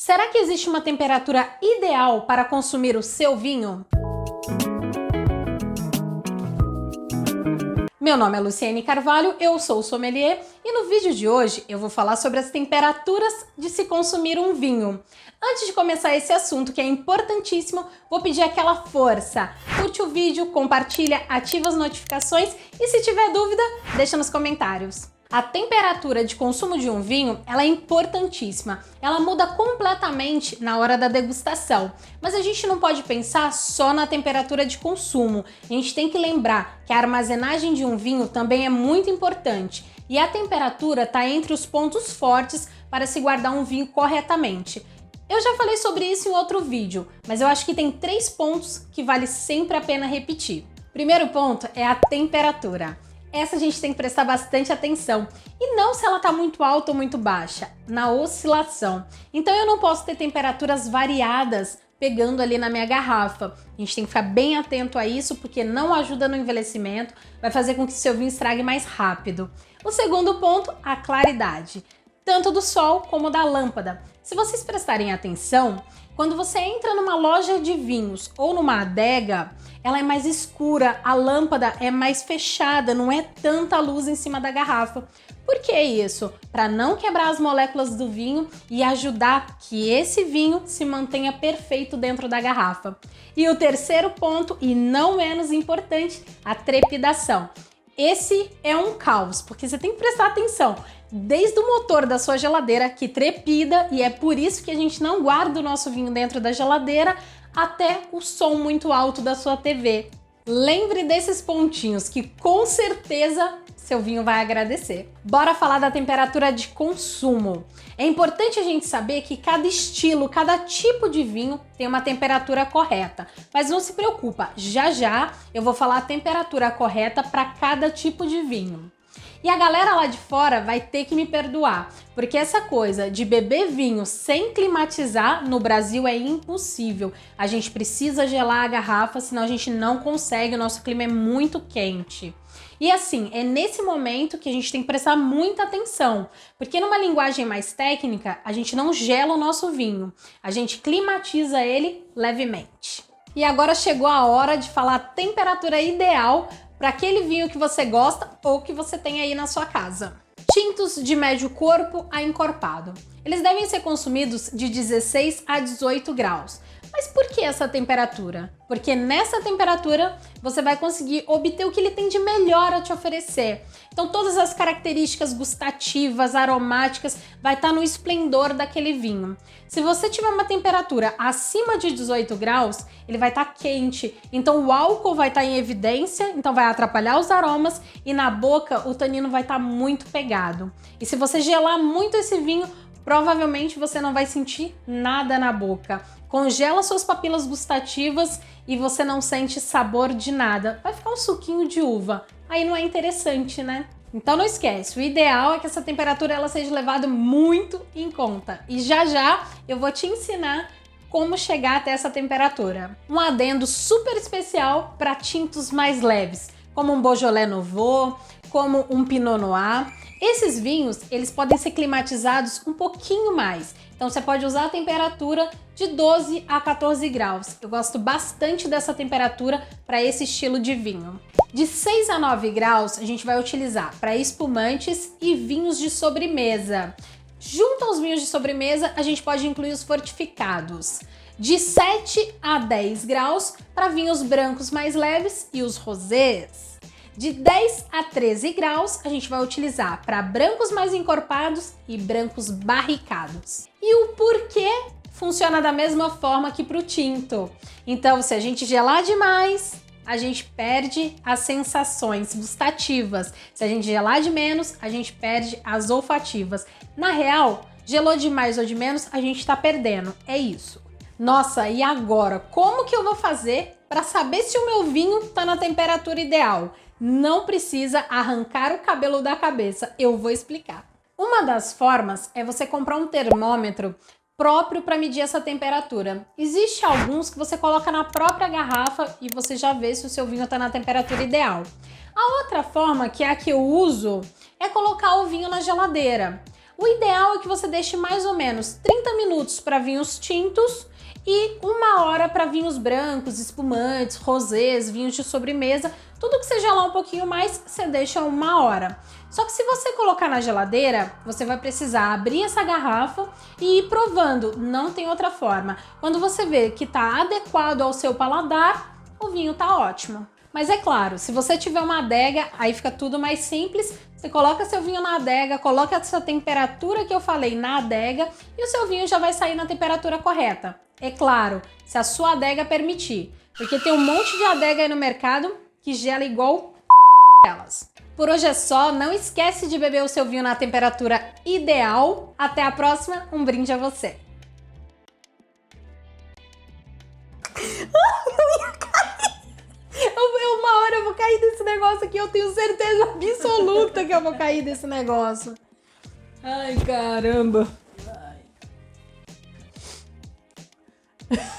Será que existe uma temperatura ideal para consumir o seu vinho? Meu nome é Luciene Carvalho, eu sou sommelier e no vídeo de hoje eu vou falar sobre as temperaturas de se consumir um vinho. Antes de começar esse assunto, que é importantíssimo, vou pedir aquela força. Curte o vídeo, compartilha, ativa as notificações e se tiver dúvida, deixa nos comentários. A temperatura de consumo de um vinho, ela é importantíssima. Ela muda completamente na hora da degustação. Mas a gente não pode pensar só na temperatura de consumo. A gente tem que lembrar que a armazenagem de um vinho também é muito importante. E a temperatura está entre os pontos fortes para se guardar um vinho corretamente. Eu já falei sobre isso em outro vídeo, mas eu acho que tem 3 pontos que vale sempre a pena repetir. Primeiro ponto é a temperatura. Essa a gente tem que prestar bastante atenção. E não se ela está muito alta ou muito baixa, na oscilação. Então eu não posso ter temperaturas variadas pegando ali na minha garrafa. A gente tem que ficar bem atento a isso, porque não ajuda no envelhecimento, vai fazer com que seu vinho estrague mais rápido. O segundo ponto, a claridade, tanto do sol como da lâmpada. Se vocês prestarem atenção, quando você entra numa loja de vinhos ou numa adega, ela é mais escura, a lâmpada é mais fechada, não é tanta luz em cima da garrafa. Por que isso? Para não quebrar as moléculas do vinho e ajudar que esse vinho se mantenha perfeito dentro da garrafa. E o terceiro ponto, e não menos importante, a trepidação. Esse é um caos, porque você tem que prestar atenção. Desde o motor da sua geladeira, que trepida, e é por isso que a gente não guarda o nosso vinho dentro da geladeira, até o som muito alto da sua TV. Lembre desses pontinhos que com certeza seu vinho vai agradecer. Bora falar da temperatura de consumo. É importante a gente saber que cada estilo, cada tipo de vinho tem uma temperatura correta. Mas não se preocupa, já já eu vou falar a temperatura correta para cada tipo de vinho. E a galera lá de fora vai ter que me perdoar, porque essa coisa de beber vinho sem climatizar no Brasil é impossível. A gente precisa gelar a garrafa, senão a gente não consegue, o nosso clima é muito quente. E assim, é nesse momento que a gente tem que prestar muita atenção, porque numa linguagem mais técnica, a gente não gela o nosso vinho, a gente climatiza ele levemente. E agora chegou a hora de falar a temperatura ideal para aquele vinho que você gosta ou que você tem aí na sua casa. Tintos de médio corpo a encorpado. Eles devem ser consumidos de 16 a 18 graus. Mas por que essa temperatura? Porque nessa temperatura você vai conseguir obter o que ele tem de melhor a te oferecer. Então todas as características gustativas, aromáticas, vai estar no esplendor daquele vinho. Se você tiver uma temperatura acima de 18 graus, ele vai estar quente. Então o álcool vai estar em evidência, então vai atrapalhar os aromas e na boca o tanino vai estar muito pegado. E se você gelar muito esse vinho, provavelmente você não vai sentir nada na boca. Congela suas papilas gustativas e você não sente sabor de nada. Vai ficar um suquinho de uva. Aí não é interessante, né? Então não esquece, o ideal é que essa temperatura ela seja levada muito em conta. E já já eu vou te ensinar como chegar até essa temperatura. Um adendo super especial para tintos mais leves, como um Beaujolais Nouveau, como um Pinot Noir. Esses vinhos, eles podem ser climatizados um pouquinho mais. Então você pode usar a temperatura de 12 a 14 graus. Eu gosto bastante dessa temperatura para esse estilo de vinho. De 6 a 9 graus a gente vai utilizar para espumantes e vinhos de sobremesa. Junto aos vinhos de sobremesa, a gente pode incluir os fortificados. De 7 a 10 graus para vinhos brancos mais leves e os rosés. De 10 a 13 graus, a gente vai utilizar para brancos mais encorpados e brancos barricados. E o porquê funciona da mesma forma que para o tinto. Então, se a gente gelar demais, a gente perde as sensações gustativas. Se a gente gelar de menos, a gente perde as olfativas. Na real, gelou de mais ou de menos, a gente está perdendo. É isso. Nossa, e agora? Como que eu vou fazer para saber se o meu vinho está na temperatura ideal? Não precisa arrancar o cabelo da cabeça, eu vou explicar. Uma das formas é você comprar um termômetro próprio para medir essa temperatura. Existe alguns que você coloca na própria garrafa e você já vê se o seu vinho está na temperatura ideal. A outra forma, que é a que eu uso, é colocar o vinho na geladeira. O ideal é que você deixe mais ou menos 30 minutos para vinhos tintos e 1 hora para vinhos brancos, espumantes, rosés, vinhos de sobremesa. Tudo que seja lá um pouquinho mais, você deixa 1 hora. Só que se você colocar na geladeira, você vai precisar abrir essa garrafa e ir provando, não tem outra forma. Quando você vê que está adequado ao seu paladar, o vinho tá ótimo. Mas é claro, se você tiver uma adega, aí fica tudo mais simples. Você coloca seu vinho na adega, coloca essa temperatura que eu falei na adega e o seu vinho já vai sair na temperatura correta. É claro, se a sua adega permitir, porque tem um monte de adega aí no mercado que gela igual elas. Por hoje é só, não esquece de beber o seu vinho na temperatura ideal. Até a próxima, um brinde a você. Uma hora eu vou cair desse negócio aqui, eu tenho certeza absoluta que eu vou cair desse negócio. Ai, caramba. Ai.